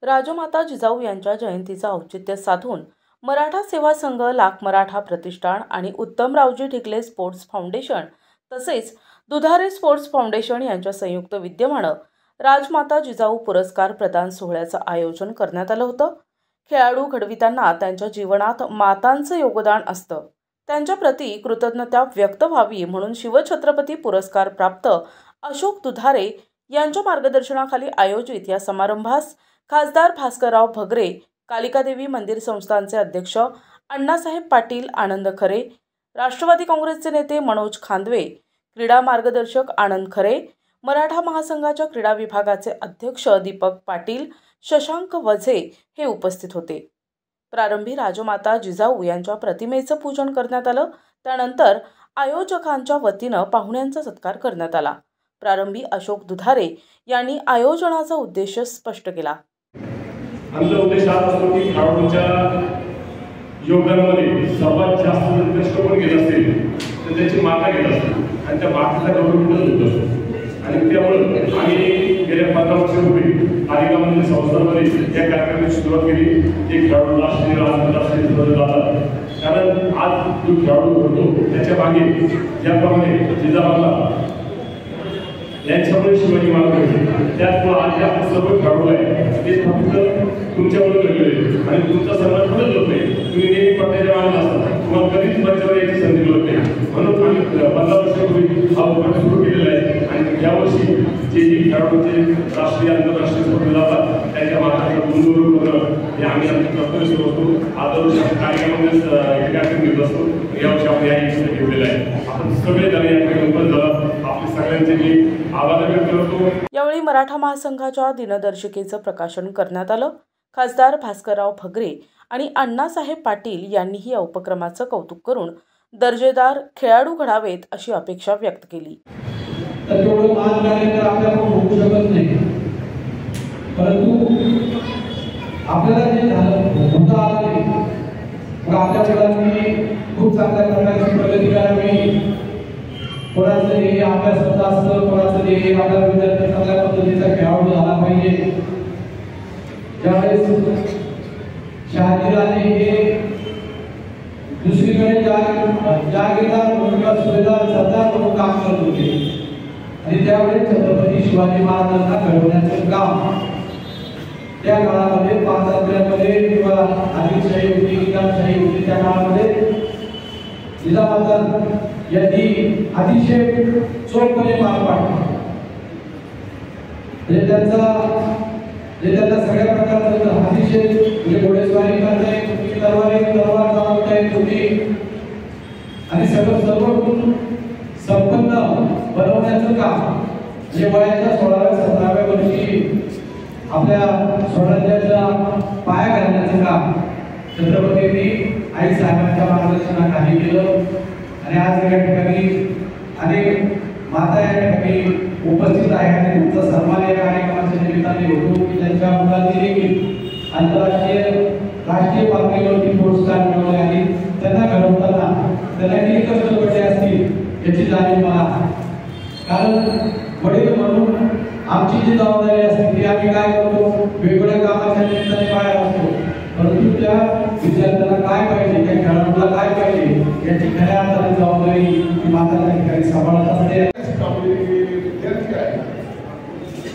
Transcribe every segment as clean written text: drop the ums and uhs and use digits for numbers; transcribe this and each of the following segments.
राजमाता जिजाऊ यांच्या जयंतीचं औचित्य साधून मराठा सेवा संघ, लाख मराठा प्रतिष्ठान आणि उत्तमरावजी ढिकले स्पोर्ट्स फाउंडेशन तसेच दुधारे स्पोर्ट्स फाउंडेशन यांच्या संयुक्त विद्यमानं राजमाता जिजाऊ पुरस्कार प्रदान सोहळ्याचं आयोजन करण्यात आलं होतं। खेळाडू घडविताना त्यांच्या जीवनात मातांचं योगदान असतं, त्यांच्या प्रती कृतज्ञता व्यक्त व्हावी म्हणून शिवछत्रपती पुरस्कार प्राप्त अशोक दुधारे यांच्या मार्गदर्शनाखाली आयोजित या समारंभास खासदार भास्करराव भगरे, कालिकादेवी मंदिर संस्थानचे अध्यक्ष अण्णासाहेब पाटील, आनंद खरे, राष्ट्रवादी काँग्रेसचे नेते मनोज खांदवे, क्रीडा मार्गदर्शक आनंद खरे, मराठा महासंघाच्या क्रीडा विभागाचे अध्यक्ष दीपक पाटील, शशांक वझे हे उपस्थित होते। प्रारंभी राजमाता जिजाऊ यांच्या प्रतिमेचं पूजन करण्यात आलं। त्यानंतर आयोजकांच्या वतीनं पाहुण्यांचा सत्कार करण्यात आला। प्रारंभी अशोक दुधारे यांनी आयोजनाचा उद्देश स्पष्ट केला। आमचा उद्देश हा असतो की खेळाडूंच्या योगदानामध्ये सर्वात जास्त कष्ट कोण घेत असेल तर त्याची माता घेत असते आणि त्या मातेचा गौरव होत असतो। आणि त्यामुळे आम्ही गेल्या 15 वर्षापूर्वी कालिकामध्ये संस्थांमध्ये या कार्यक्रमाची सुरुवात केली। ते खेळाडू राष्ट्रीय आंतरराष्ट्रीय स्तरावर जातात, कारण आज जो खेळाडू होतो त्याच्या मागे ज्याप्रमाणे जिजाबाईला यांच्यामुळे शिवाजी महाराज त्याचमुळे आज आपण सर्व खेळाडू आहे ते फक्त तुमच्यामुळे घडले आणि तुमचा सन्मान कुठंच होत नाही। तुम्ही नेहमी पडद्याच्या मागे असता, तुम्हाला कधीच मंचावर यायची संधी मिळत नाही। म्हणून आम्ही 15 वर्षापूर्वी हा उपक्रम सुरू केलेला आहे आणि यावर्षी जे खेळाडूंचे राष्ट्रीय आंतरराष्ट्रीय स्पर्धा जातात त्यांच्या माताचं गुणगौरव करणं हे आम्ही आमचं कर्तव्य सुरू आज वर्षी कार्यक्रमामध्ये कार्यक्रम घेत असतो। यावर्षी आपण या इच्छा घेतलेला आहे। आपण सगळे जण या ठिकाणी झालं आपले सगळ्यांचे मी आभार व्यक्त करतो। यावेळी मराठा महासंघाच्या दिनदर्शिकेचं प्रकाशन करण्यात आलं। खासदार भास्करराव भगरे आणि अण्णासाहेब पाटील यांनीही या उपक्रमाचं कौतुक करून दर्जेदार खेळाडू घडावेत अशी अपेक्षा व्यक्त केली। खूप चांगल्या प्रकारची प्रगती करावी, कोणाचं हे अभ्यासाचं असतं, कोणाचं हे आपल्या विद्यार्थी चांगल्या पद्धतीचा खेळाडू झाला पाहिजे। ज्यावेळेस शहाजीराजे हे दुसरीकडे जागीरदार किंवा सुभेदार सरदार म्हणून काम करत होते आणि त्यावेळेस छत्रपती शिवाजी महाराजांना घडवण्याचं काम त्या काळामध्ये पारतंत्र्यामध्ये किंवा आदिलशाही होती, निजामशाही होती, त्या काळामध्ये जिजामाता यांनी अतिशय चोखपणे पार पाडले। त्यांना सगळ्या प्रकारचं अतिशय घोडेस्वारी करता येत होती, तलवार चालवता येत होती आणि सर्व गुण संपन्न बनवण्याचं काम जे वयाच्या 16व्या-17व्या वर्षी आपल्या स्वराज्याचा पाया घालण्याचं काम छत्रपतींनी आई साहेबांच्या मार्गदर्शनाखाली केलं आणि आज या ठिकाणी अनेक माता या ठिकाणी उपस्थित आहे आणि तुमचा सन्मान या कार्यक्रमाच्या निमित्ताने होतो की त्यांच्या मुलांनी देखील आंतरराष्ट्रीय राष्ट्रीय पातळीवरती पुरस्कार मिळवले आणि त्यांना घडवताना त्यांना किती कष्ट पडले असतील याची जाणीव मला आहे। कारण वडील म्हणून आमची जी जबाबदारी असते ती आम्ही काय करतो, वेगवेगळ्या कामाच्या निमित्ताने बाहेर असतो, परंतु त्या विद्यार्थ्यांना काय पाहिजे, त्या खेळाडूला काय पाहिजे याची खऱ्या अर्थाने जबाबदारी माता त्या ठिकाणी सांभाळत असते। विद्यार्थी आहे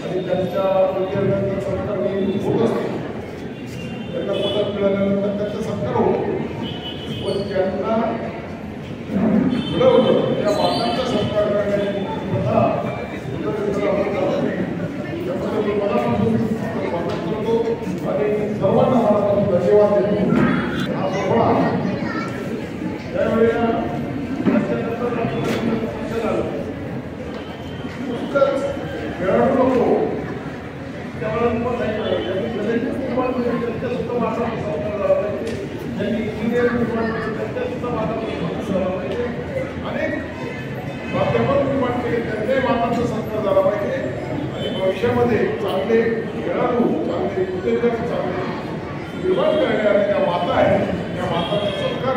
आणि त्यांच्या विद्यार्थ्यांचा सत्कार होत असते, त्यांना पदक मिळाल्यानंतर त्यांचा सत्कार होतो, पण त्यांना घडवलं त्या मातांचा सत्कार करण्याची प्रथा आणि सर्वांना मला धन्यवाद देतो। हा सोहळा त्यावेळेला खेळाडू नको अनेक माध्यमात निर्माण केले, त्यांनी मातांचा सत्कार झाला पाहिजे आणि भविष्यामध्ये चांगले खेळाडू, चांगले उद्योजक, चांगले निर्माण करणाऱ्या त्या माता आहेत, त्या मातांचा सत्कार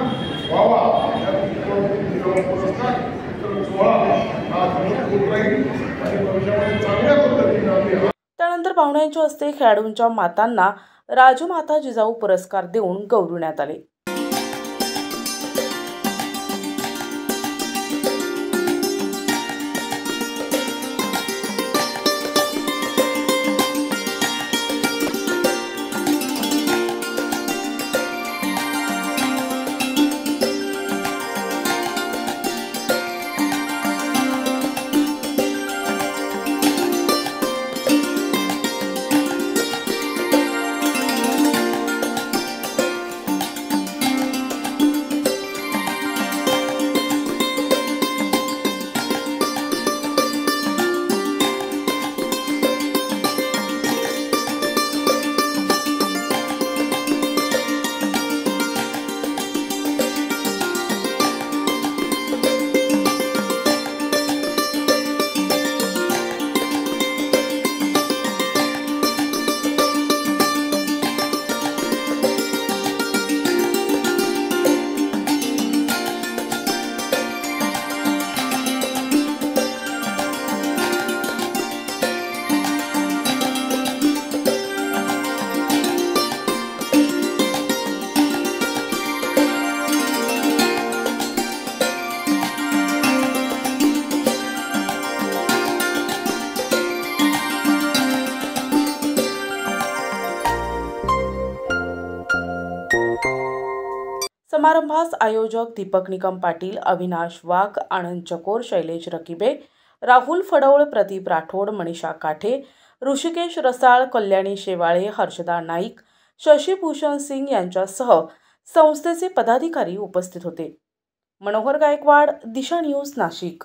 व्हावा या पुरस्कार सोहळा हा होत राहील आणि भविष्यामध्ये चांगल्या पद्धतीने पाहुण्यांच्या हस्ते खेळाडूंच्या मातांना राजमाता जिजाऊ पुरस्कार देऊन गौरवण्यात आले। समारंभास आयोजक दीपक निकम पाटील, अविनाश वाघ, आनंद चकोर, शैलेश रकिबे, राहुल फडवळ, प्रदीप राठोड, मनीषा काठे, ऋषिकेश रसाळ, कल्याणी शेवाळे, हर्षदा नाईक, शशीभूषण सिंग यांच्यासह संस्थेचे पदाधिकारी उपस्थित होते। मनोहर गायकवाड, दिशा न्यूज, नाशिक।